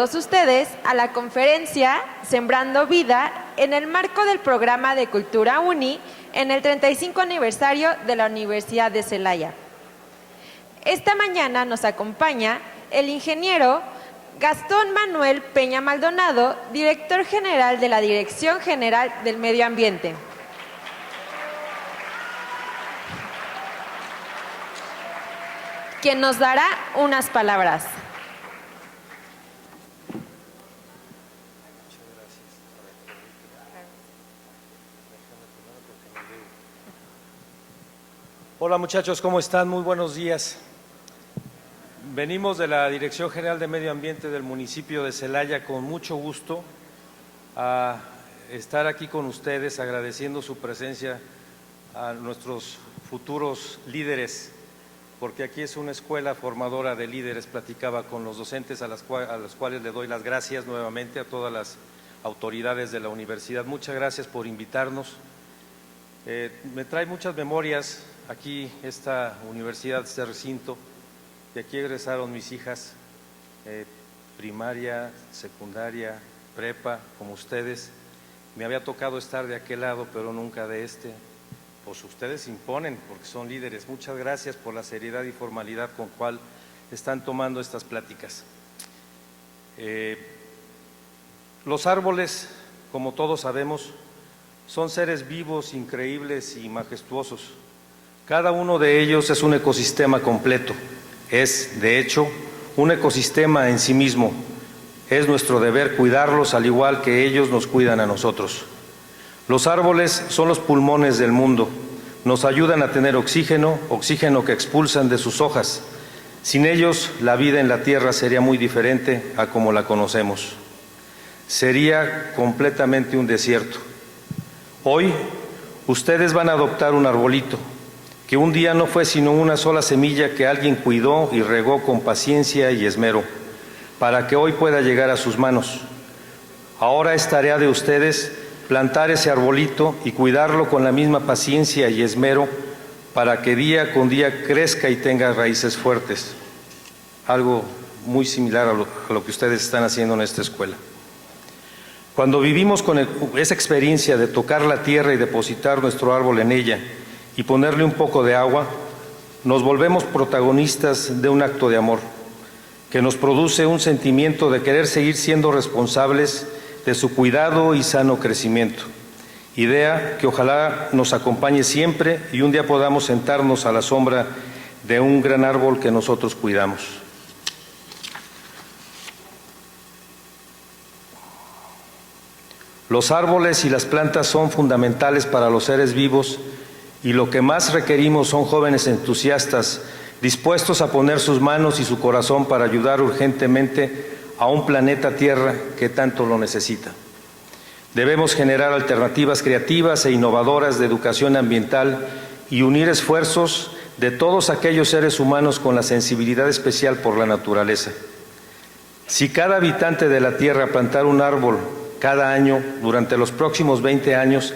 todos ustedes a la conferencia Sembrando Vida en el marco del programa de Cultura Uni en el 35 aniversario de la Universidad de Celaya. Esta mañana nos acompaña el ingeniero Gastón Manuel Peña Maldonado, director general de la Dirección General del Medio Ambiente. Quien nos dará unas palabras. Hola muchachos, ¿cómo están? Muy buenos días. Venimos de la Dirección General de Medio Ambiente del municipio de Celaya con mucho gusto a estar aquí con ustedes, agradeciendo su presencia a nuestros futuros líderes, porque aquí es una escuela formadora de líderes. Platicaba con los docentes a los cuales le doy las gracias nuevamente, a todas las autoridades de la universidad. Muchas gracias por invitarnos. Me trae muchas memorias aquí esta universidad, este recinto. De aquí egresaron mis hijas, primaria, secundaria, prepa, como ustedes. Me había tocado estar de aquel lado, pero nunca de este. Pues ustedes imponen, porque son líderes. Muchas gracias por la seriedad y formalidad con cual están tomando estas pláticas. Los árboles, como todos sabemos, son seres vivos, increíbles y majestuosos. Cada uno de ellos es un ecosistema completo. Es, de hecho, un ecosistema en sí mismo. Es nuestro deber cuidarlos al igual que ellos nos cuidan a nosotros. Los árboles son los pulmones del mundo. Nos ayudan a tener oxígeno, oxígeno que expulsan de sus hojas. Sin ellos, la vida en la tierra sería muy diferente a como la conocemos. Sería completamente un desierto. Hoy, ustedes van a adoptar un arbolito, que un día no fue sino una sola semilla que alguien cuidó y regó con paciencia y esmero, para que hoy pueda llegar a sus manos. Ahora es tarea de ustedes plantar ese arbolito y cuidarlo con la misma paciencia y esmero, para que día con día crezca y tenga raíces fuertes. Algo muy similar a lo que ustedes están haciendo en esta escuela. Cuando vivimos con esa experiencia de tocar la tierra y depositar nuestro árbol en ella, y ponerle un poco de agua, nos volvemos protagonistas de un acto de amor que nos produce un sentimiento de querer seguir siendo responsables de su cuidado y sano crecimiento. Idea que ojalá nos acompañe siempre y un día podamos sentarnos a la sombra de un gran árbol que nosotros cuidamos. Los árboles y las plantas son fundamentales para los seres vivos, y lo que más requerimos son jóvenes entusiastas, dispuestos a poner sus manos y su corazón para ayudar urgentemente a un planeta Tierra que tanto lo necesita. Debemos generar alternativas creativas e innovadoras de educación ambiental y unir esfuerzos de todos aquellos seres humanos con la sensibilidad especial por la naturaleza. Si cada habitante de la Tierra plantara un árbol cada año durante los próximos 20 años,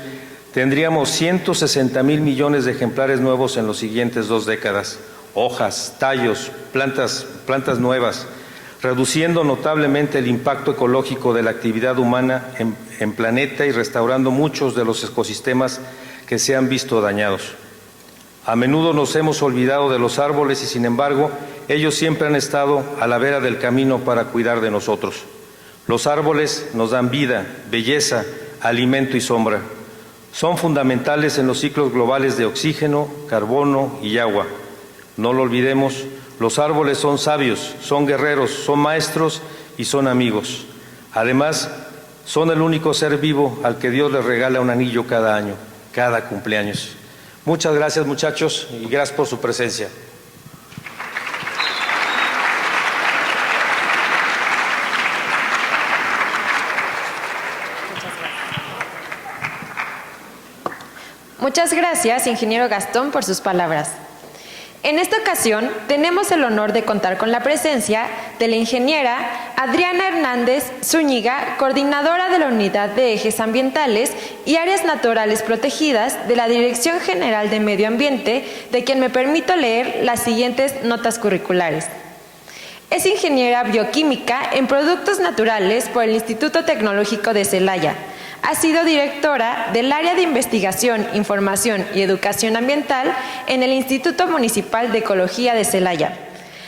tendríamos 160,000 millones de ejemplares nuevos en las siguientes 2 décadas. Hojas, tallos, plantas nuevas, reduciendo notablemente el impacto ecológico de la actividad humana en planeta y restaurando muchos de los ecosistemas que se han visto dañados. A menudo nos hemos olvidado de los árboles y, sin embargo, ellos siempre han estado a la vera del camino para cuidar de nosotros. Los árboles nos dan vida, belleza, alimento y sombra. Son fundamentales en los ciclos globales de oxígeno, carbono y agua. No lo olvidemos, los árboles son sabios, son guerreros, son maestros y son amigos. Además, son el único ser vivo al que Dios le regala un anillo cada año, cada cumpleaños. Muchas gracias, muchachos, y gracias por su presencia. Muchas gracias, ingeniero Gastón, por sus palabras. En esta ocasión, tenemos el honor de contar con la presencia de la ingeniera Adriana Hernández Zúñiga, coordinadora de la Unidad de Ejes Ambientales y Áreas Naturales Protegidas de la Dirección General de Medio Ambiente, de quien me permito leer las siguientes notas curriculares. Es ingeniera bioquímica en productos naturales por el Instituto Tecnológico de Celaya. Ha sido directora del área de investigación, información y educación ambiental en el Instituto Municipal de Ecología de Celaya.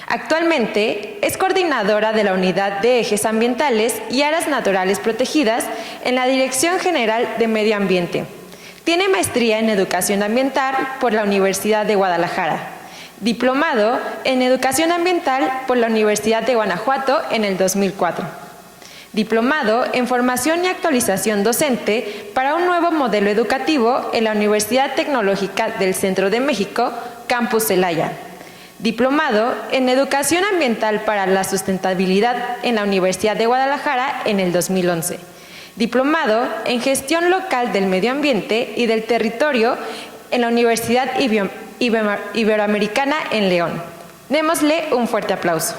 Actualmente es coordinadora de la Unidad de Ejes Ambientales y Áreas Naturales Protegidas en la Dirección General de Medio Ambiente. Tiene maestría en Educación Ambiental por la Universidad de Guadalajara, diplomado en Educación Ambiental por la Universidad de Guanajuato en el 2004, diplomado en Formación y Actualización Docente para un nuevo modelo educativo en la Universidad Tecnológica del Centro de México, Campus Celaya, diplomado en Educación Ambiental para la Sustentabilidad en la Universidad de Guadalajara en el 2011, diplomado en Gestión Local del Medio Ambiente y del Territorio en la Universidad Iberoamericana en León. Démosle un fuerte aplauso.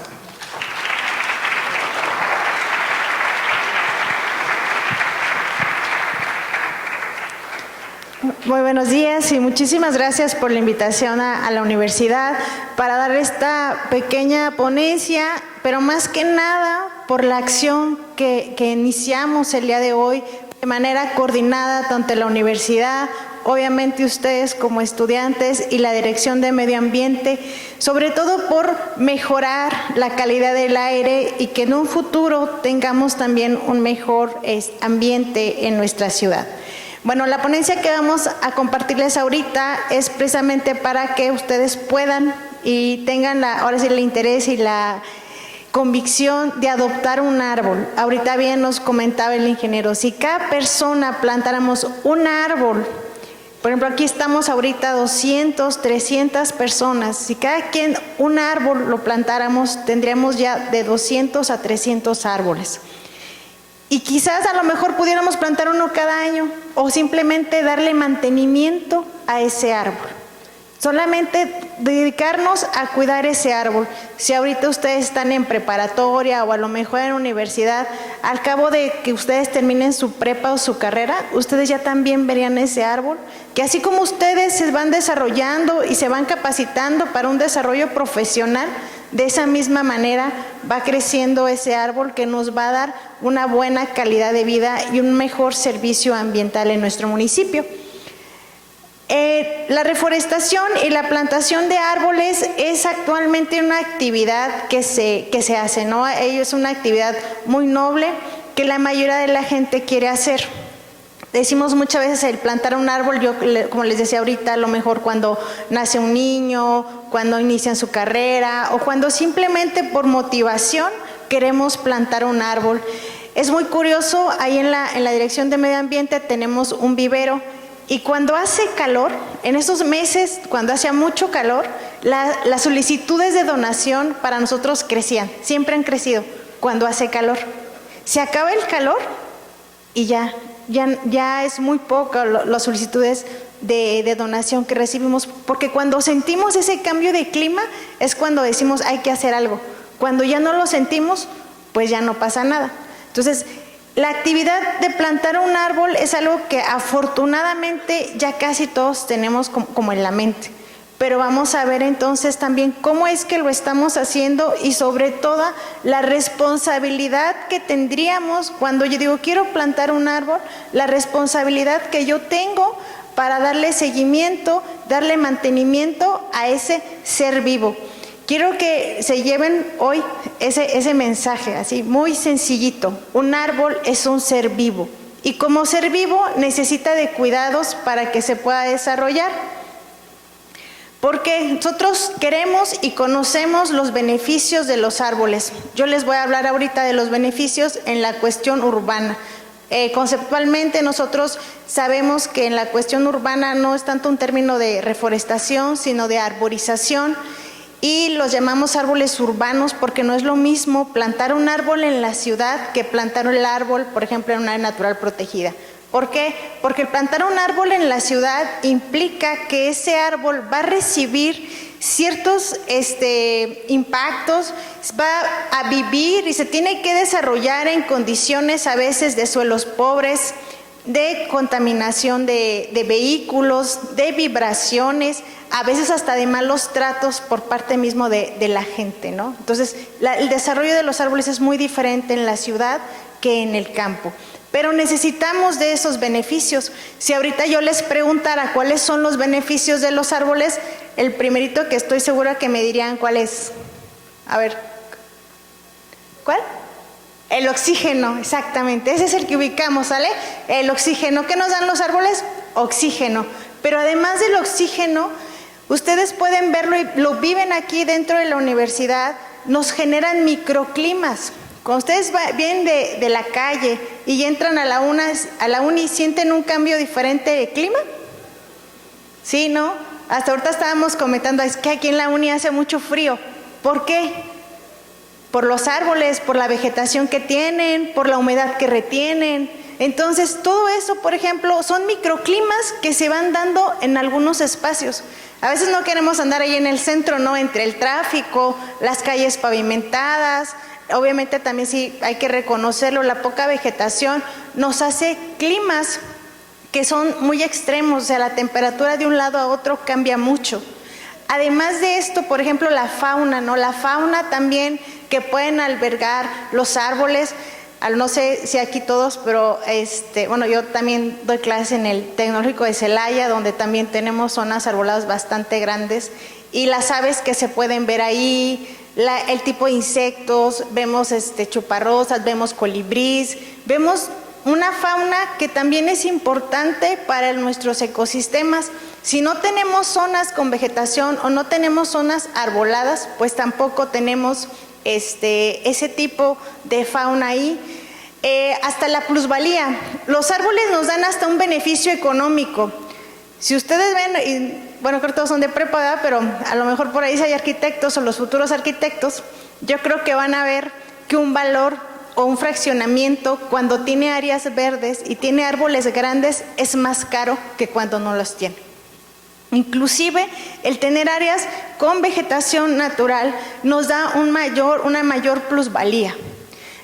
Muy buenos días y muchísimas gracias por la invitación a la universidad para dar esta pequeña ponencia, pero más que nada por la acción que iniciamos el día de hoy de manera coordinada tanto en la universidad, obviamente ustedes como estudiantes y la Dirección de Medio Ambiente, sobre todo por mejorar la calidad del aire y que en un futuro tengamos también un mejor ambiente en nuestra ciudad. Bueno, la ponencia que vamos a compartirles ahorita es precisamente para que ustedes puedan y tengan ahora sí el interés y la convicción de adoptar un árbol. Ahorita bien nos comentaba el ingeniero, si cada persona plantáramos un árbol, por ejemplo aquí estamos ahorita 200, 300 personas, si cada quien un árbol lo plantáramos tendríamos ya de 200 a 300 árboles. Y quizás a lo mejor pudiéramos plantar uno cada año o simplemente darle mantenimiento a ese árbol. Solamente dedicarnos a cuidar ese árbol. Si ahorita ustedes están en preparatoria o a lo mejor en universidad, al cabo de que ustedes terminen su prepa o su carrera, ustedes ya también verían ese árbol, que así como ustedes se van desarrollando y se van capacitando para un desarrollo profesional, de esa misma manera va creciendo ese árbol que nos va a dar una buena calidad de vida y un mejor servicio ambiental en nuestro municipio. La reforestación y la plantación de árboles es actualmente una actividad que se hace, ¿no? Es una actividad muy noble que la mayoría de la gente quiere hacer. Decimos muchas veces el plantar un árbol, yo como les decía ahorita, a lo mejor cuando nace un niño, cuando inician su carrera o cuando simplemente por motivación queremos plantar un árbol. Es muy curioso, ahí en la Dirección de Medio Ambiente tenemos un vivero y cuando hace calor, en esos meses, cuando hacía mucho calor, las solicitudes de donación para nosotros crecían, siempre han crecido cuando hace calor. Se acaba el calor y ya es muy poco las solicitudes de donación que recibimos, porque cuando sentimos ese cambio de clima es cuando decimos hay que hacer algo. Cuando ya no lo sentimos, pues ya no pasa nada. Entonces, la actividad de plantar un árbol es algo que afortunadamente ya casi todos tenemos como en la mente. Pero vamos a ver entonces también cómo es que lo estamos haciendo y sobre todo la responsabilidad que tendríamos cuando yo digo quiero plantar un árbol, la responsabilidad que yo tengo para darle seguimiento, darle mantenimiento a ese ser vivo. Quiero que se lleven hoy ese mensaje así muy sencillito. Un árbol es un ser vivo y como ser vivo necesita de cuidados para que se pueda desarrollar. Porque nosotros queremos y conocemos los beneficios de los árboles. Yo les voy a hablar ahorita de los beneficios en la cuestión urbana. Conceptualmente nosotros sabemos que en la cuestión urbana no es tanto un término de reforestación, sino de arborización. Y los llamamos árboles urbanos porque no es lo mismo plantar un árbol en la ciudad que plantar el árbol, por ejemplo, en una área natural protegida. ¿Por qué? Porque plantar un árbol en la ciudad implica que ese árbol va a recibir ciertos impactos, va a vivir y se tiene que desarrollar en condiciones a veces de suelos pobres, de contaminación de vehículos, de vibraciones, a veces hasta de malos tratos por parte mismo de la gente, ¿no? Entonces, el desarrollo de los árboles es muy diferente en la ciudad que en el campo. Pero necesitamos de esos beneficios. Si ahorita yo les preguntara cuáles son los beneficios de los árboles, el primerito que estoy segura que me dirían cuál es. A ver, ¿cuál? El oxígeno, exactamente. Ese es el que ubicamos, ¿sale? El oxígeno. ¿Qué nos dan los árboles? Oxígeno. Pero además del oxígeno, ustedes pueden verlo y lo viven aquí dentro de la universidad, nos generan microclimas. Cuando ustedes vienen de la calle y entran a la uni, ¿sienten un cambio diferente de clima? Sí, ¿no? Hasta ahorita estábamos comentando, es que aquí en la uni hace mucho frío. ¿Por qué? Por los árboles, por la vegetación que tienen, por la humedad que retienen. Entonces, todo eso, por ejemplo, son microclimas que se van dando en algunos espacios. A veces no queremos andar ahí en el centro, ¿no? Entre el tráfico, las calles pavimentadas. Obviamente también sí hay que reconocerlo, la poca vegetación nos hace climas que son muy extremos, o sea, la temperatura de un lado a otro cambia mucho. Además de esto, por ejemplo, la fauna, ¿no? La fauna también que pueden albergar los árboles, no sé si aquí todos, pero bueno, yo también doy clases en el Tecnológico de Celaya, donde también tenemos zonas arboladas bastante grandes, y las aves que se pueden ver ahí, el tipo de insectos, vemos chuparrosas, vemos colibrís, vemos una fauna que también es importante para nuestros ecosistemas. Si no tenemos zonas con vegetación o no tenemos zonas arboladas, pues tampoco tenemos ese tipo de fauna ahí. Hasta la plusvalía. Los árboles nos dan hasta un beneficio económico. Si ustedes ven, bueno, creo que todos son de prepa, ¿verdad? Pero a lo mejor por ahí si hay arquitectos o los futuros arquitectos, yo creo que van a ver que un valor o un fraccionamiento cuando tiene áreas verdes y tiene árboles grandes es más caro que cuando no los tiene. Inclusive el tener áreas con vegetación natural nos da una mayor plusvalía.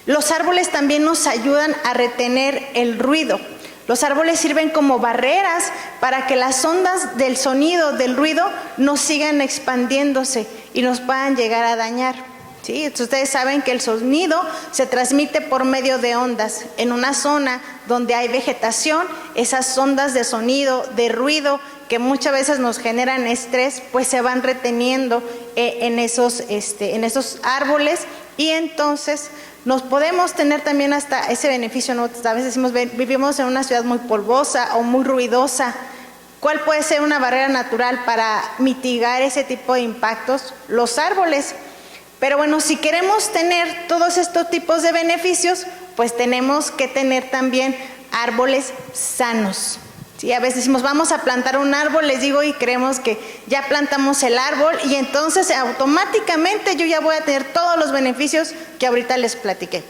Los árboles también nos ayudan a retener el ruido. Los árboles sirven como barreras para que las ondas del sonido, del ruido, no sigan expandiéndose y nos puedan llegar a dañar. ¿Sí? Entonces, ustedes saben que el sonido se transmite por medio de ondas. En una zona donde hay vegetación, esas ondas de sonido, de ruido, que muchas veces nos generan estrés, pues se van reteniendo en esos árboles, y entonces nos podemos tener también hasta ese beneficio, ¿no? A veces decimos, vivimos en una ciudad muy polvosa o muy ruidosa. ¿Cuál puede ser una barrera natural para mitigar ese tipo de impactos? Los árboles. Pero bueno, si queremos tener todos estos tipos de beneficios, pues tenemos que tener también árboles sanos. Sí, a veces decimos, vamos a plantar un árbol, les digo, y creemos que ya plantamos el árbol y entonces automáticamente yo ya voy a tener todos los beneficios que ahorita les platiqué.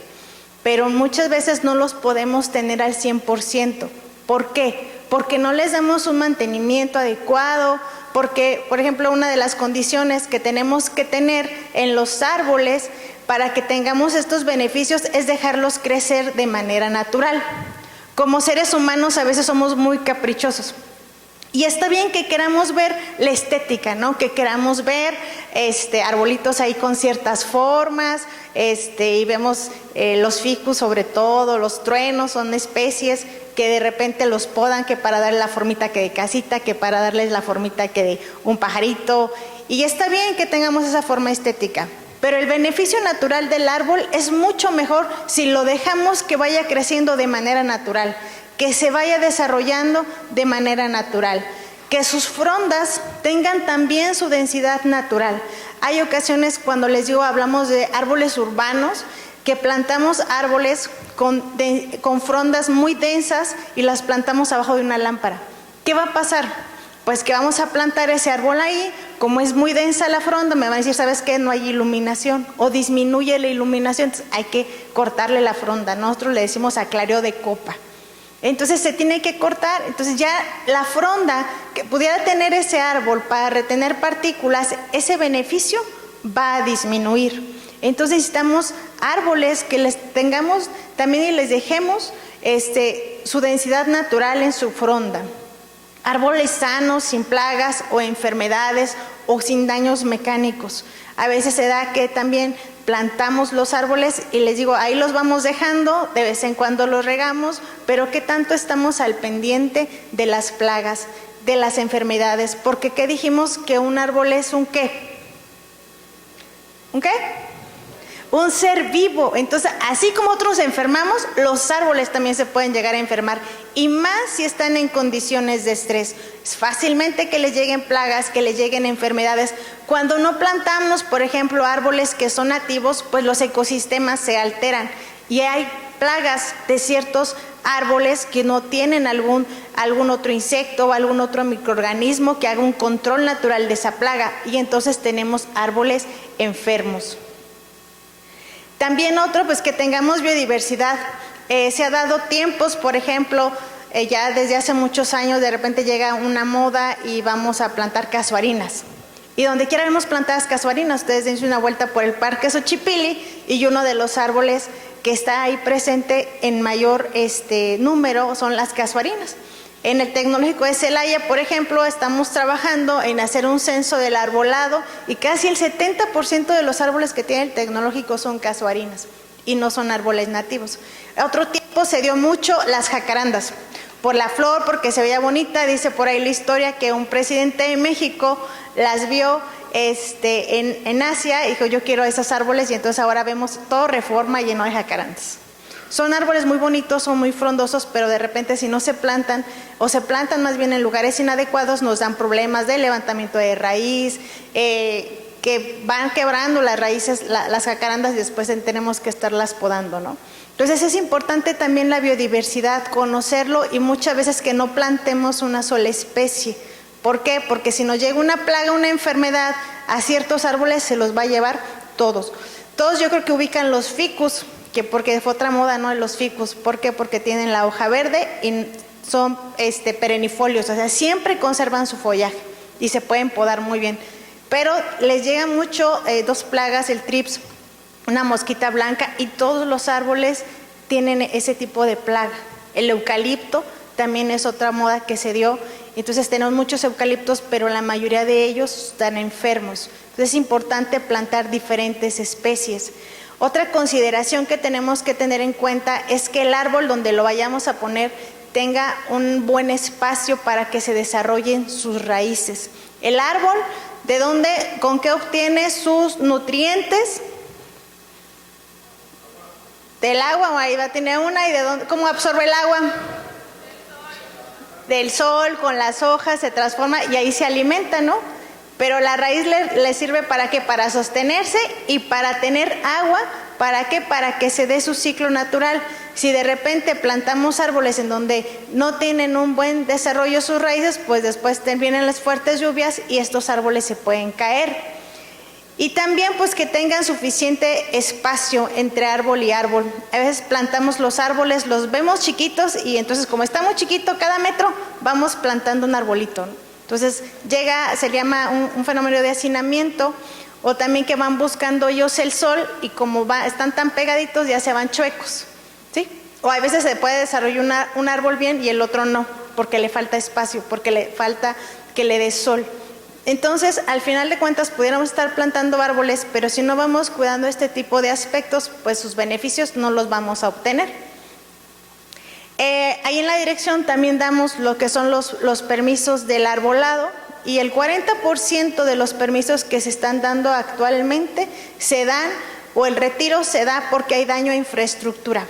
Pero muchas veces no los podemos tener al 100%. ¿Por qué? Porque no les damos un mantenimiento adecuado, porque, por ejemplo, una de las condiciones que tenemos que tener en los árboles para que tengamos estos beneficios es dejarlos crecer de manera natural. Como seres humanos a veces somos muy caprichosos. Y está bien que queramos ver la estética, ¿no? Que queramos ver arbolitos ahí con ciertas formas, y vemos los ficus sobre todo, los truenos, son especies que de repente los podan, que para darle la formita que de casita, que para darles la formita que de un pajarito. Y está bien que tengamos esa forma estética. Pero el beneficio natural del árbol es mucho mejor si lo dejamos que vaya creciendo de manera natural, que se vaya desarrollando de manera natural, que sus frondas tengan también su densidad natural. Hay ocasiones cuando les digo, hablamos de árboles urbanos, que plantamos árboles con frondas muy densas y las plantamos abajo de una lámpara. ¿Qué va a pasar? Pues que vamos a plantar ese árbol ahí, como es muy densa la fronda, me van a decir, ¿sabes qué? No hay iluminación, o disminuye la iluminación, entonces hay que cortarle la fronda. Nosotros le decimos aclareo de copa. Entonces se tiene que cortar, entonces ya la fronda que pudiera tener ese árbol para retener partículas, ese beneficio va a disminuir. Entonces necesitamos árboles que les tengamos también y les dejemos su densidad natural en su fronda. Árboles sanos, sin plagas o enfermedades o sin daños mecánicos. A veces se da que también plantamos los árboles y les digo, ahí los vamos dejando, de vez en cuando los regamos, pero ¿qué tanto estamos al pendiente de las plagas, de las enfermedades? Porque ¿qué dijimos? Que un árbol es un ¿qué? ¿Un qué? Un ser vivo. Entonces, así como otros enfermamos, los árboles también se pueden llegar a enfermar, y más si están en condiciones de estrés. Es fácilmente que les lleguen plagas, que les lleguen enfermedades. Cuando no plantamos, por ejemplo, árboles que son nativos, pues los ecosistemas se alteran y hay plagas de ciertos árboles que no tienen algún otro insecto o algún otro microorganismo que haga un control natural de esa plaga, y entonces tenemos árboles enfermos. También otro, pues que tengamos biodiversidad. Se ha dado tiempos, por ejemplo, ya desde hace muchos años de repente llega una moda y vamos a plantar casuarinas. Y donde quiera vemos plantadas casuarinas. Ustedes dense una vuelta por el Parque Xochipilli y uno de los árboles que está ahí presente en mayor número son las casuarinas. En el Tecnológico de Celaya, por ejemplo, estamos trabajando en hacer un censo del arbolado y casi el 70% de los árboles que tiene el Tecnológico son casuarinas y no son árboles nativos. A otro tiempo se dio mucho las jacarandas, por la flor, porque se veía bonita. Dice por ahí la historia que un presidente de México las vio en Asia y dijo, yo quiero esos árboles, y entonces ahora vemos todo Reforma lleno de jacarandas. Son árboles muy bonitos, son muy frondosos, pero de repente si no se plantan, o se plantan más bien en lugares inadecuados, nos dan problemas de levantamiento de raíz, que van quebrando las raíces, las jacarandas, y después tenemos que estarlas podando, ¿no? Entonces es importante también la biodiversidad, conocerlo, y muchas veces que no plantemos una sola especie. ¿Por qué? Porque si nos llega una plaga, una enfermedad a ciertos árboles, se los va a llevar todos. Todos yo creo que ubican los ficus, que porque fue otra moda, ¿no? Los ficus. ¿Por qué? Porque tienen la hoja verde y son perennifolios, o sea, siempre conservan su follaje y se pueden podar muy bien. Pero les llegan mucho dos plagas, el trips, una mosquita blanca, y todos los árboles tienen ese tipo de plaga. El eucalipto también es otra moda que se dio. Entonces tenemos muchos eucaliptos, pero la mayoría de ellos están enfermos. Entonces es importante plantar diferentes especies. Otra consideración que tenemos que tener en cuenta es que el árbol donde lo vayamos a poner tenga un buen espacio para que se desarrollen sus raíces. El árbol, ¿de dónde, con qué obtiene sus nutrientes? Del agua, ahí va a tener una. ¿Y de dónde, cómo absorbe el agua? Del sol, con las hojas se transforma y ahí se alimenta, ¿no? Pero la raíz le sirve ¿para qué? Para sostenerse y para tener agua. ¿Para qué? Para que se dé su ciclo natural. Si de repente plantamos árboles en donde no tienen un buen desarrollo sus raíces, pues después vienen las fuertes lluvias y estos árboles se pueden caer. Y también pues que tengan suficiente espacio entre árbol y árbol. A veces plantamos los árboles, los vemos chiquitos, y entonces como está muy chiquito, cada metro vamos plantando un arbolito, ¿no? Entonces se llama un fenómeno de hacinamiento, o también que van buscando ellos el sol y como están tan pegaditos ya se van chuecos, ¿sí? O a veces se puede desarrollar un árbol bien y el otro no, porque le falta espacio, porque le falta que le dé sol. Entonces, al final de cuentas, pudiéramos estar plantando árboles, pero si no vamos cuidando este tipo de aspectos, pues sus beneficios no los vamos a obtener. Ahí en la dirección también damos lo que son los permisos del arbolado, y el 40% de los permisos que se están dando actualmente se dan, o el retiro se da porque hay daño a infraestructura.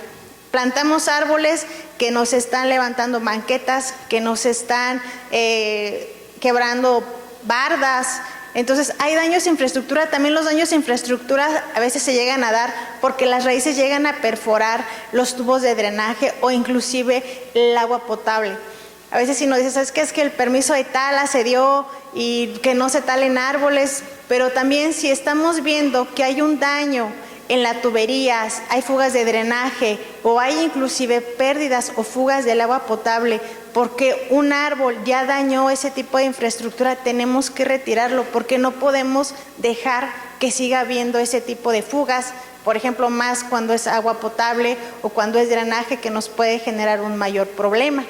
Plantamos árboles que nos están levantando banquetas, que nos están quebrando bardas. Entonces hay daños a infraestructura. También los daños a infraestructura a veces se llegan a dar porque las raíces llegan a perforar los tubos de drenaje o inclusive el agua potable. A veces si nos dicen, ¿sabes qué? Es que el permiso de tala se dio y que no se talen árboles, pero también si estamos viendo que hay un daño en las tuberías, hay fugas de drenaje o hay inclusive pérdidas o fugas del agua potable porque un árbol ya dañó ese tipo de infraestructura, tenemos que retirarlo porque no podemos dejar que siga habiendo ese tipo de fugas, por ejemplo, más cuando es agua potable o cuando es drenaje, que nos puede generar un mayor problema.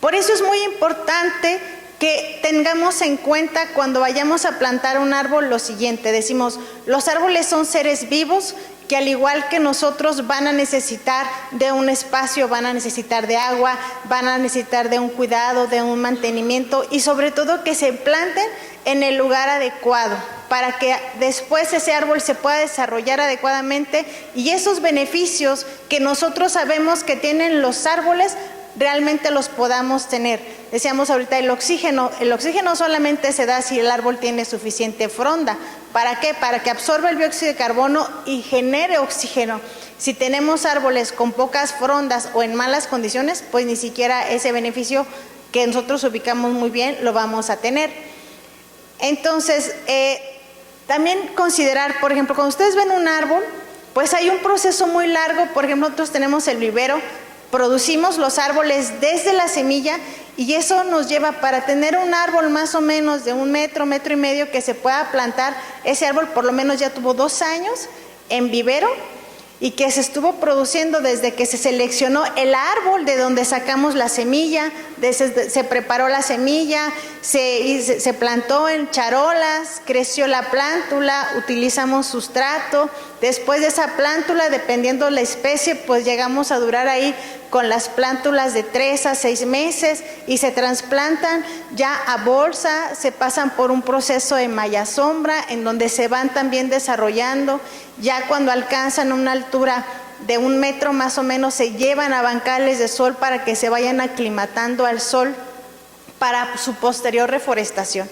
Por eso es muy importante que tengamos en cuenta cuando vayamos a plantar un árbol lo siguiente. Decimos, los árboles son seres vivos que al igual que nosotros van a necesitar de un espacio, van a necesitar de agua, van a necesitar de un cuidado, de un mantenimiento y sobre todo que se planten en el lugar adecuado para que después ese árbol se pueda desarrollar adecuadamente y esos beneficios que nosotros sabemos que tienen los árboles realmente los podamos tener. Decíamos ahorita el oxígeno solamente se da si el árbol tiene suficiente fronda. ¿Para qué? Para que absorba el dióxido de carbono y genere oxígeno. Si tenemos árboles con pocas frondas o en malas condiciones, pues ni siquiera ese beneficio que nosotros ubicamos muy bien lo vamos a tener. Entonces, también considerar, por ejemplo, cuando ustedes ven un árbol, pues hay un proceso muy largo. Por ejemplo, nosotros tenemos el vivero, producimos los árboles desde la semilla y eso nos lleva para tener un árbol más o menos de 1 metro, 1,5 metros que se pueda plantar. Ese árbol por lo menos ya tuvo 2 años en vivero y que se estuvo produciendo desde que se seleccionó el árbol de donde sacamos la semilla, se preparó la semilla, se plantó en charolas, creció la plántula, utilizamos sustrato. Después de esa plántula, dependiendo de la especie, pues llegamos a durar ahí con las plántulas de 3 a 6 meses y se trasplantan ya a bolsa, se pasan por un proceso de malla sombra en donde se van también desarrollando. Ya cuando alcanzan una altura de 1 metro más o menos se llevan a bancales de sol para que se vayan aclimatando al sol para su posterior reforestación.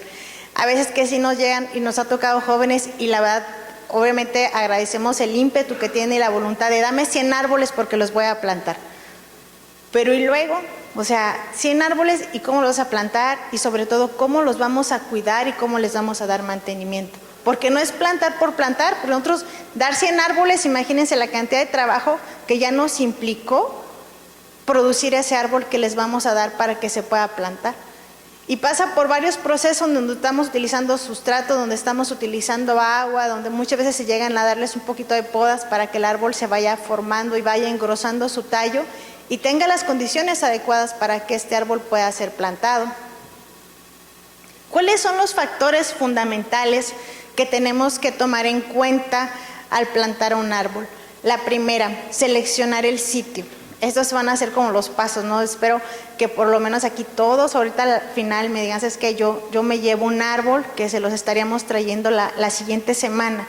A veces que sí nos llegan y nos ha tocado jóvenes y la verdad, obviamente agradecemos el ímpetu que tiene y la voluntad de dame 100 árboles porque los voy a plantar. Pero y luego, o sea, 100 árboles y cómo los vas a plantar y sobre todo cómo los vamos a cuidar y cómo les vamos a dar mantenimiento. Porque no es plantar por plantar, pero nosotros dar 100 árboles, imagínense la cantidad de trabajo que ya nos implicó producir ese árbol que les vamos a dar para que se pueda plantar. Y pasa por varios procesos donde estamos utilizando sustrato, donde estamos utilizando agua, donde muchas veces se llegan a darles un poquito de podas para que el árbol se vaya formando y vaya engrosando su tallo y tenga las condiciones adecuadas para que este árbol pueda ser plantado. ¿Cuáles son los factores fundamentales que tenemos que tomar en cuenta al plantar un árbol? La primera, seleccionar el sitio. Estos van a ser como los pasos, ¿no? Espero que por lo menos aquí todos ahorita al final me digan, es que yo me llevo un árbol que se los estaríamos trayendo la siguiente semana.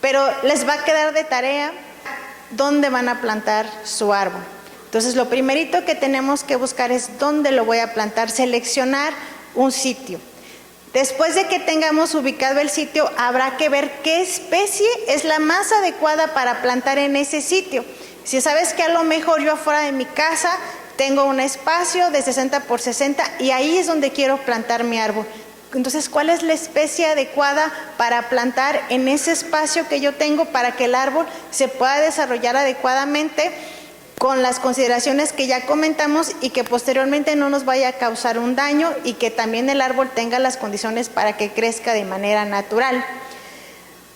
Pero les va a quedar de tarea dónde van a plantar su árbol. Entonces lo primerito que tenemos que buscar es dónde lo voy a plantar, seleccionar un sitio. Después de que tengamos ubicado el sitio, habrá que ver qué especie es la más adecuada para plantar en ese sitio. Si sabes que a lo mejor yo afuera de mi casa tengo un espacio de 60 por 60 y ahí es donde quiero plantar mi árbol. Entonces, ¿cuál es la especie adecuada para plantar en ese espacio que yo tengo para que el árbol se pueda desarrollar adecuadamente con las consideraciones que ya comentamos y que posteriormente no nos vaya a causar un daño y que también el árbol tenga las condiciones para que crezca de manera natural?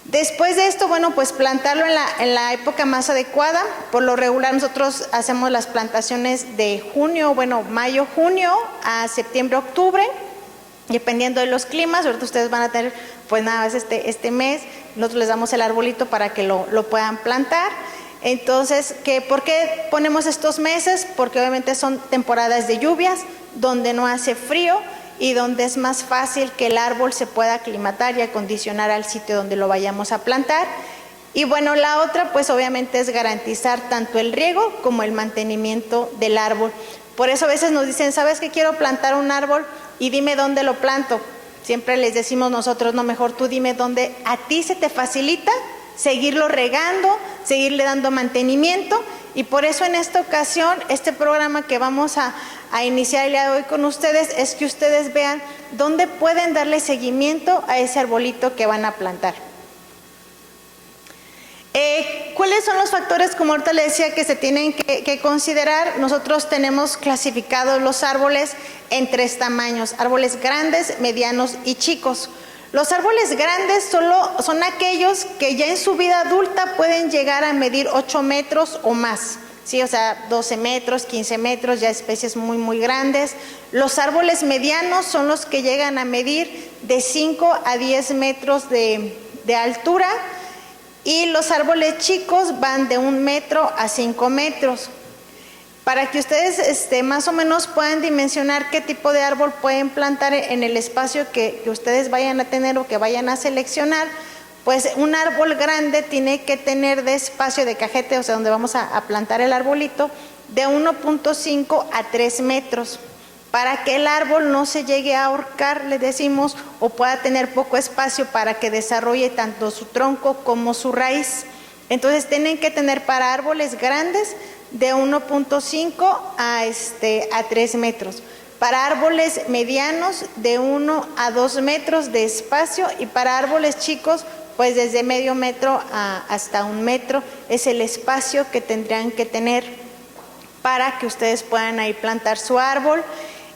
Después de esto, bueno, pues plantarlo en la época más adecuada. Por lo regular nosotros hacemos las plantaciones de junio, bueno, mayo, junio a septiembre, octubre, dependiendo de los climas. Ahorita ustedes van a tener, pues nada más este mes, nosotros les damos el arbolito para que lo puedan plantar. Entonces, ¿por qué ponemos estos meses? Porque obviamente son temporadas de lluvias, donde no hace frío y donde es más fácil que el árbol se pueda aclimatar y acondicionar al sitio donde lo vayamos a plantar. Y bueno, la otra pues obviamente es garantizar tanto el riego como el mantenimiento del árbol. Por eso a veces nos dicen, ¿sabes qué? Quiero plantar un árbol y dime dónde lo planto. Siempre les decimos nosotros, no, mejor tú dime dónde a ti se te facilita seguirlo regando, seguirle dando mantenimiento. Y por eso en esta ocasión, este programa que vamos a iniciar el día de hoy con ustedes es que ustedes vean dónde pueden darle seguimiento a ese arbolito que van a plantar. ¿Cuáles son los factores, como ahorita les decía, que se tienen que considerar? Nosotros tenemos clasificados los árboles en 3 tamaños, árboles grandes, medianos y chicos. Los árboles grandes solo son aquellos que ya en su vida adulta pueden llegar a medir 8 metros o más. Sí, o sea, 12 metros, 15 metros, ya especies muy, muy grandes. Los árboles medianos son los que llegan a medir de 5 a 10 metros de altura, y los árboles chicos van de 1 metro a 5 metros. Para que ustedes más o menos puedan dimensionar qué tipo de árbol pueden plantar en el espacio que ustedes vayan a tener o que vayan a seleccionar, pues un árbol grande tiene que tener de espacio de cajete, o sea, donde vamos a plantar el arbolito, de 1.5 a 3 metros, para que el árbol no se llegue a ahorcar, le decimos, o pueda tener poco espacio para que desarrolle tanto su tronco como su raíz. Entonces tienen que tener para árboles grandes de 1.5 a 3 metros. Para árboles medianos de 1 a 2 metros de espacio, y para árboles chicos pues desde medio metro hasta 1 metro es el espacio que tendrían que tener para que ustedes puedan ahí plantar su árbol.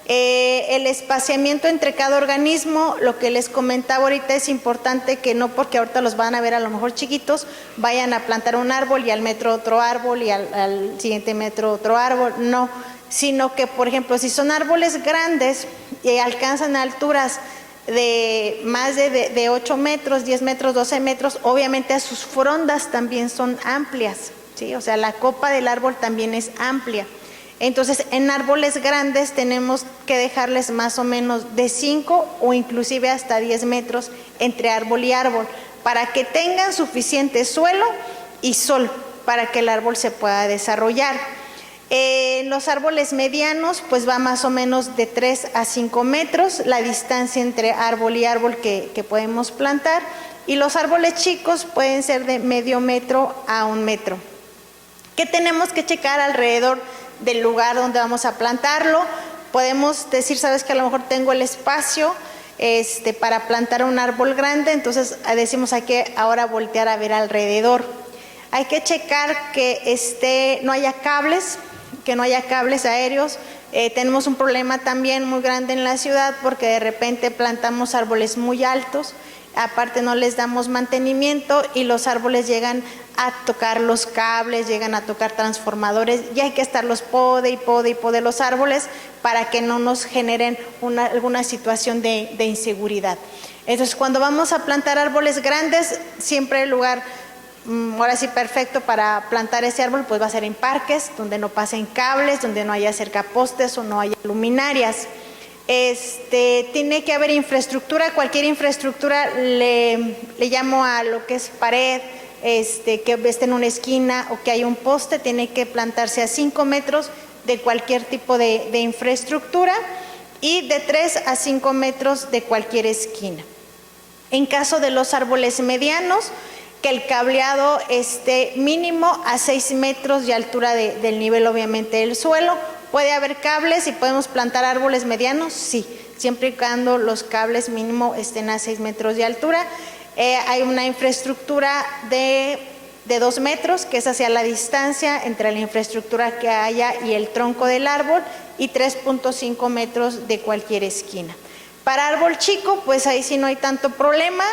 El espaciamiento entre cada organismo, lo que les comentaba ahorita, es importante que no porque ahorita los van a ver a lo mejor chiquitos, vayan a plantar un árbol y al metro otro árbol y al siguiente metro otro árbol, no, sino que por ejemplo si son árboles grandes y alcanzan alturas de más de 8 metros, 10 metros, 12 metros, obviamente sus frondas también son amplias, ¿sí? O sea, la copa del árbol también es amplia. Entonces, en árboles grandes tenemos que dejarles más o menos de 5 o inclusive hasta 10 metros entre árbol y árbol, para que tengan suficiente suelo y sol para que el árbol se pueda desarrollar. En los árboles medianos, pues va más o menos de 3 a 5 metros la distancia entre árbol y árbol que podemos plantar, y los árboles chicos pueden ser de medio metro a 1 metro. ¿Qué tenemos que checar alrededor del lugar donde vamos a plantarlo? Podemos decir, sabes que a lo mejor tengo el espacio para plantar un árbol grande, entonces decimos hay que ahora voltear a ver alrededor. Hay que checar que no haya cables, aéreos. Tenemos un problema también muy grande en la ciudad porque de repente plantamos árboles muy altos, aparte no les damos mantenimiento y los árboles llegan a tocar los cables, llegan a tocar transformadores, y hay que estarlos pode y pode los árboles para que no nos generen alguna situación de inseguridad. Entonces, cuando vamos a plantar árboles grandes, siempre el lugar ahora sí perfecto para plantar ese árbol pues va a ser en parques, donde no pasen cables, donde no haya cercapostes o no haya luminarias. Tiene que haber infraestructura, cualquier infraestructura le llamo a lo que es pared, que esté en una esquina o que haya un poste, tiene que plantarse a 5 metros de cualquier tipo de infraestructura y de 3 a 5 metros de cualquier esquina. En caso de los árboles medianos, que el cableado esté mínimo a 6 metros de altura del nivel obviamente del suelo. ¿Puede haber cables y podemos plantar árboles medianos? Sí, siempre y cuando los cables mínimo estén a 6 metros de altura. Hay una infraestructura de 2 metros, que es hacia la distancia entre la infraestructura que haya y el tronco del árbol, y 3.5 metros de cualquier esquina. Para árbol chico, pues ahí sí no hay tanto problema,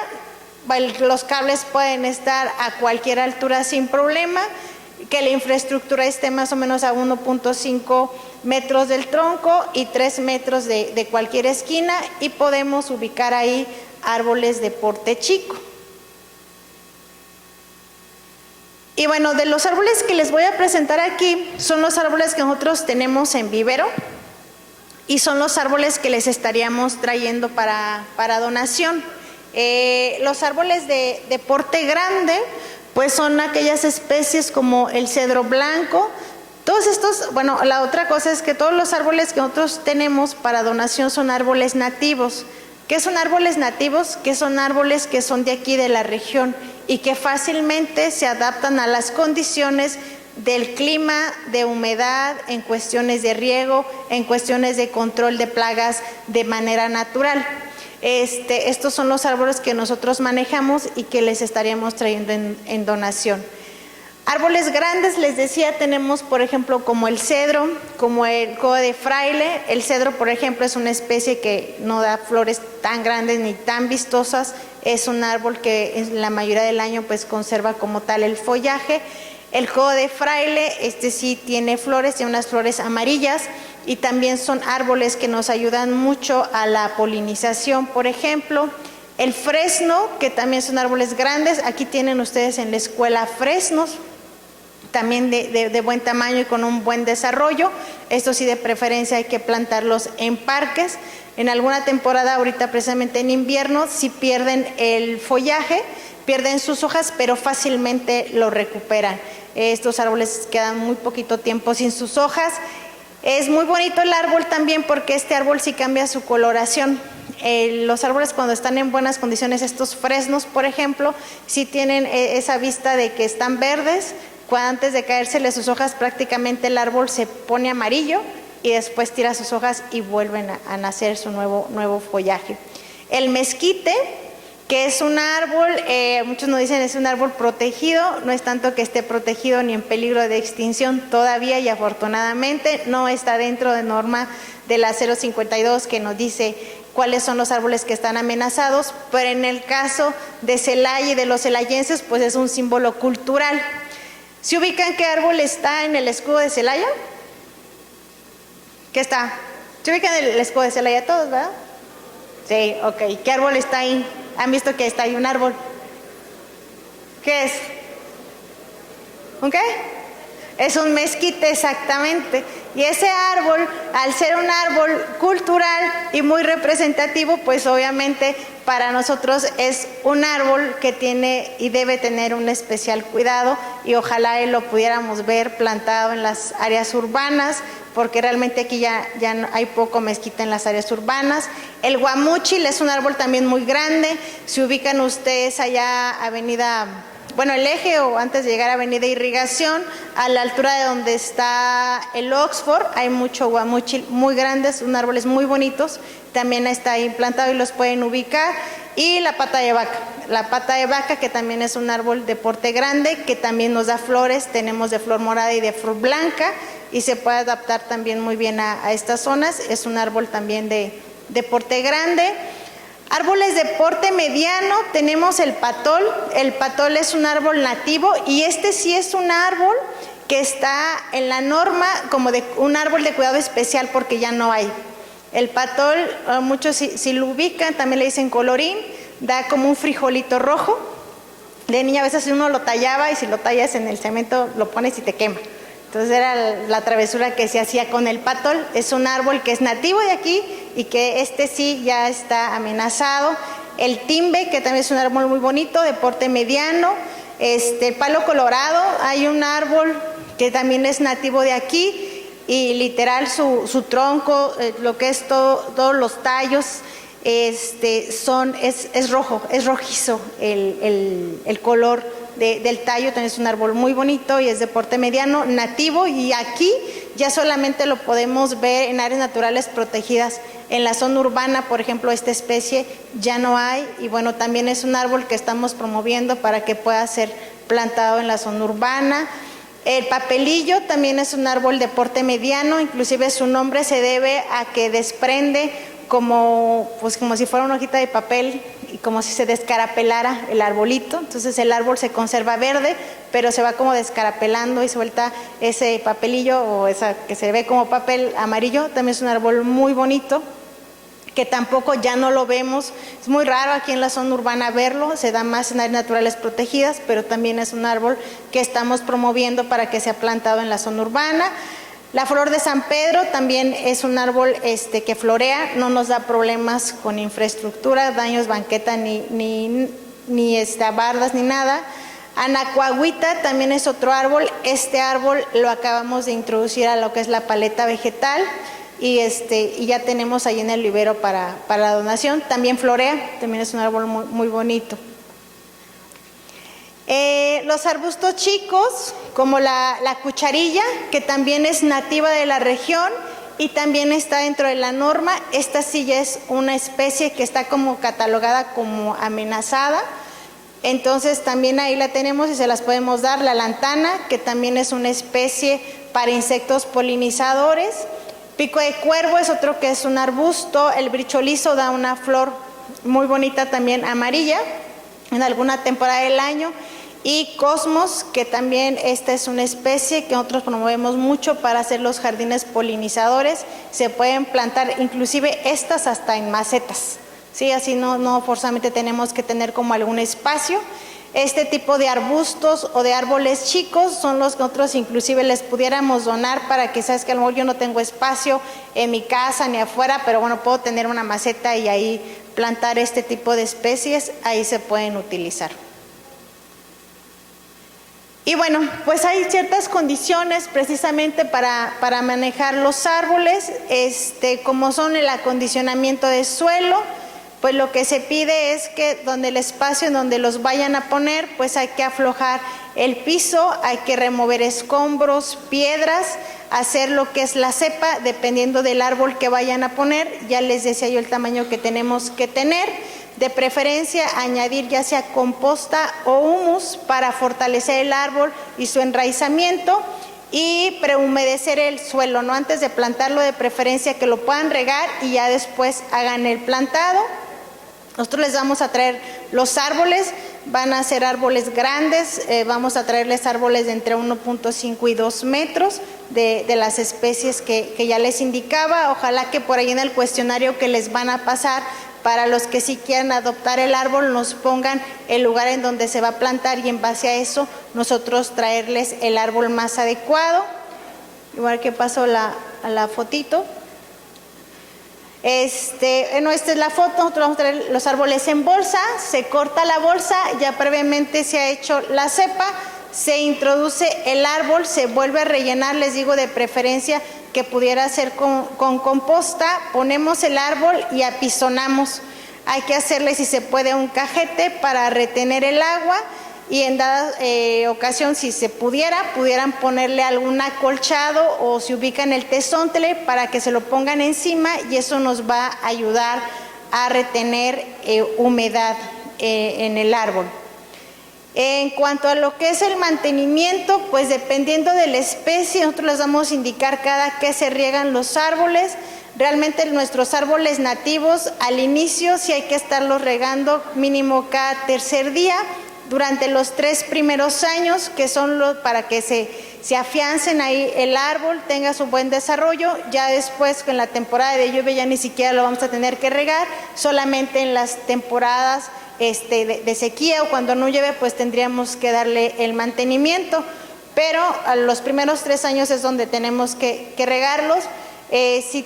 los cables pueden estar a cualquier altura sin problema, que la infraestructura esté más o menos a 1.5 metros del tronco y 3 metros de cualquier esquina, y podemos ubicar ahí árboles de porte chico. Y bueno, de los árboles que les voy a presentar aquí son los árboles que nosotros tenemos en vivero y son los árboles que les estaríamos trayendo para donación. Los árboles de porte grande pues son aquellas especies como el cedro blanco. Todos estos, bueno, la otra cosa es que todos los árboles que nosotros tenemos para donación son árboles nativos. ¿Qué son árboles nativos? Que son árboles que son de aquí de la región y que fácilmente se adaptan a las condiciones del clima, de humedad, en cuestiones de riego, en cuestiones de control de plagas de manera natural. Estos son los árboles que nosotros manejamos y que les estaríamos trayendo en donación. Árboles grandes, les decía, tenemos por ejemplo como el cedro, como el codo de fraile. El cedro, por ejemplo, es una especie que no da flores tan grandes ni tan vistosas. Es un árbol que en la mayoría del año pues conserva como tal el follaje. El codo de fraile, sí tiene flores, tiene unas flores amarillas, y también son árboles que nos ayudan mucho a la polinización, por ejemplo. El fresno, que también son árboles grandes, aquí tienen ustedes en la escuela fresnos, también de buen tamaño y con un buen desarrollo. Estos sí, de preferencia hay que plantarlos en parques. En alguna temporada, ahorita precisamente en invierno, sí pierden el follaje, pierden sus hojas, pero fácilmente lo recuperan. Estos árboles quedan muy poquito tiempo sin sus hojas. Es muy bonito el árbol también porque este árbol sí cambia su coloración. Los árboles cuando están en buenas condiciones, estos fresnos por ejemplo, sí tienen esa vista de que están verdes. Antes de caérseles sus hojas, prácticamente el árbol se pone amarillo y después tira sus hojas y vuelven a nacer su nuevo follaje. El mezquite, que es un árbol, muchos nos dicen es un árbol protegido. No es tanto que esté protegido ni en peligro de extinción todavía, y afortunadamente no está dentro de norma de la 052 que nos dice cuáles son los árboles que están amenazados, pero en el caso de Celaya y de los celayenses pues es un símbolo cultural. ¿Se ubican qué árbol está en el escudo de Celaya? ¿Qué está? ¿Se ubican el escudo de Celaya todos, verdad? Sí, ok. ¿Qué árbol está ahí? ¿Han visto que está ahí un árbol? ¿Qué es? ¿Un qué? Es un mezquite, exactamente. Y ese árbol, al ser un árbol cultural y muy representativo, pues obviamente para nosotros es un árbol que tiene y debe tener un especial cuidado, y ojalá lo pudiéramos ver plantado en las áreas urbanas, porque realmente aquí ya no, hay poco mezquite en las áreas urbanas. El guamúchil es un árbol también muy grande. Se ubican ustedes allá el eje, o antes de llegar a Avenida Irrigación, a la altura de donde está el Oxford, hay mucho guamúchil muy grandes, son árboles muy bonitos, también está ahí plantado y los pueden ubicar. Y la pata de vaca, que también es un árbol de porte grande, que también nos da flores, tenemos de flor morada y de flor blanca, y se puede adaptar también muy bien a estas zonas. Es un árbol también de porte grande. Árboles de porte mediano, tenemos el patol. El patol es un árbol nativo, y sí es un árbol que está en la norma como de un árbol de cuidado especial, porque ya no hay. El patol, muchos si lo ubican, también le dicen colorín, da como un frijolito rojo. De niña a veces uno lo tallaba, y si lo tallas en el cemento lo pones y te quema. Entonces era la travesura que se hacía con el patol. Es un árbol que es nativo de aquí y que sí ya está amenazado. El timbe, que también es un árbol muy bonito, de porte mediano. El palo colorado, hay un árbol que también es nativo de aquí, y literal su tronco, lo que es todos los tallos, es rojo, es rojizo el color del tallo. También es un árbol muy bonito y es de porte mediano, nativo, y aquí ya solamente lo podemos ver en áreas naturales protegidas. En la zona urbana, por ejemplo, esta especie ya no hay, y bueno, también es un árbol que estamos promoviendo para que pueda ser plantado en la zona urbana. El papelillo también es un árbol de porte mediano, inclusive su nombre se debe a que desprende como si fuera una hojita de papel, y como si se descarapelara el arbolito. Entonces el árbol se conserva verde, pero se va como descarapelando y suelta ese papelillo, o esa que se ve como papel amarillo. También es un árbol muy bonito, que tampoco ya no lo vemos. Es muy raro aquí en la zona urbana verlo, se da más en áreas naturales protegidas, pero también es un árbol que estamos promoviendo para que sea plantado en la zona urbana. La flor de San Pedro también es un árbol que florea, no nos da problemas con infraestructura, daños banqueta ni bardas ni nada. Anacuagüita también es otro árbol. Este árbol lo acabamos de introducir a lo que es la paleta vegetal, y ya tenemos ahí en el vivero para la donación. También florea, también es un árbol muy, muy bonito. Los arbustos chicos, como la cucharilla, que también es nativa de la región y también está dentro de la norma. Esta sí ya es una especie que está como catalogada como amenazada. Entonces también ahí la tenemos y se las podemos dar. La lantana, que también es una especie para insectos polinizadores. Pico de cuervo es otro que es un arbusto. El bricholizo da una flor muy bonita también amarilla en alguna temporada del año. Y cosmos, que también esta es una especie que nosotros promovemos mucho para hacer los jardines polinizadores. Se pueden plantar inclusive estas hasta en macetas, ¿sí? Así no forzosamente tenemos que tener como algún espacio. Este tipo de arbustos o de árboles chicos son los que nosotros inclusive les pudiéramos donar para que, sabes que a lo mejor yo no tengo espacio en mi casa ni afuera, pero bueno, puedo tener una maceta y ahí plantar este tipo de especies, ahí se pueden utilizar. Y bueno, pues hay ciertas condiciones precisamente para manejar los árboles, como son el acondicionamiento de suelo. Pues lo que se pide es que donde el espacio en donde los vayan a poner, pues hay que aflojar el piso, hay que remover escombros, piedras, hacer lo que es la cepa, dependiendo del árbol que vayan a poner. Ya les decía yo el tamaño que tenemos que tener. De preferencia, añadir ya sea composta o humus para fortalecer el árbol y su enraizamiento, y prehumedecer el suelo, ¿no? Antes de plantarlo, de preferencia que lo puedan regar y ya después hagan el plantado. Nosotros les vamos a traer los árboles, van a ser árboles grandes, vamos a traerles árboles de entre 1.5 y 2 metros de las especies que ya les indicaba. Ojalá que por ahí en el cuestionario que les van a pasar, para los que sí quieran adoptar el árbol, nos pongan el lugar en donde se va a plantar y en base a eso nosotros traerles el árbol más adecuado. Igual que paso a la fotito. Bueno, esta es la foto. Nosotros vamos a traer los árboles en bolsa, se corta la bolsa, ya previamente se ha hecho la cepa, se introduce el árbol, se vuelve a rellenar, les digo de preferencia que pudiera ser con composta, ponemos el árbol y apisonamos. Hay que hacerle, si se puede, un cajete para retener el agua, y en dada ocasión, si se pudieran ponerle algún acolchado, o si ubican el tesontle para que se lo pongan encima, y eso nos va a ayudar a retener humedad en el árbol. En cuanto a lo que es el mantenimiento, pues dependiendo de la especie, nosotros les vamos a indicar cada que se riegan los árboles. Realmente nuestros árboles nativos al inicio sí hay que estarlos regando mínimo cada tercer día, durante los 3 primeros años, que son para que se afiancen ahí el árbol, tenga su buen desarrollo. Ya después, en la temporada de lluvia, ya ni siquiera lo vamos a tener que regar, solamente en las temporadas de sequía o cuando no llueve, pues tendríamos que darle el mantenimiento, pero a los primeros 3 años es donde tenemos que regarlos. Si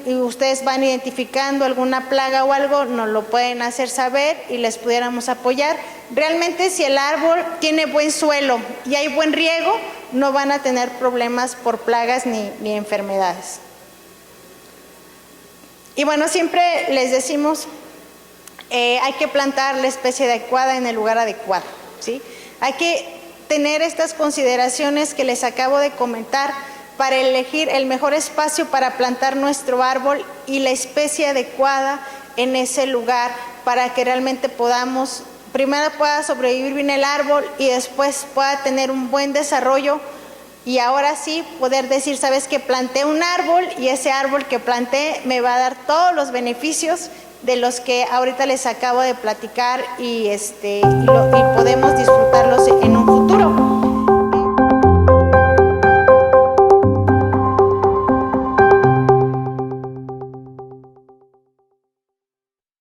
ustedes van identificando alguna plaga o algo, nos lo pueden hacer saber y les pudiéramos apoyar. Realmente, si el árbol tiene buen suelo y hay buen riego, no van a tener problemas por plagas ni enfermedades. Y bueno, siempre les decimos, hay que plantar la especie adecuada en el lugar adecuado, ¿sí? Hay que tener estas consideraciones que les acabo de comentar para elegir el mejor espacio para plantar nuestro árbol y la especie adecuada en ese lugar, para que realmente primero pueda sobrevivir bien el árbol y después pueda tener un buen desarrollo, y ahora sí poder decir, sabes que planté un árbol y ese árbol que planté me va a dar todos los beneficios de los que ahorita les acabo de platicar, y podemos disfrutar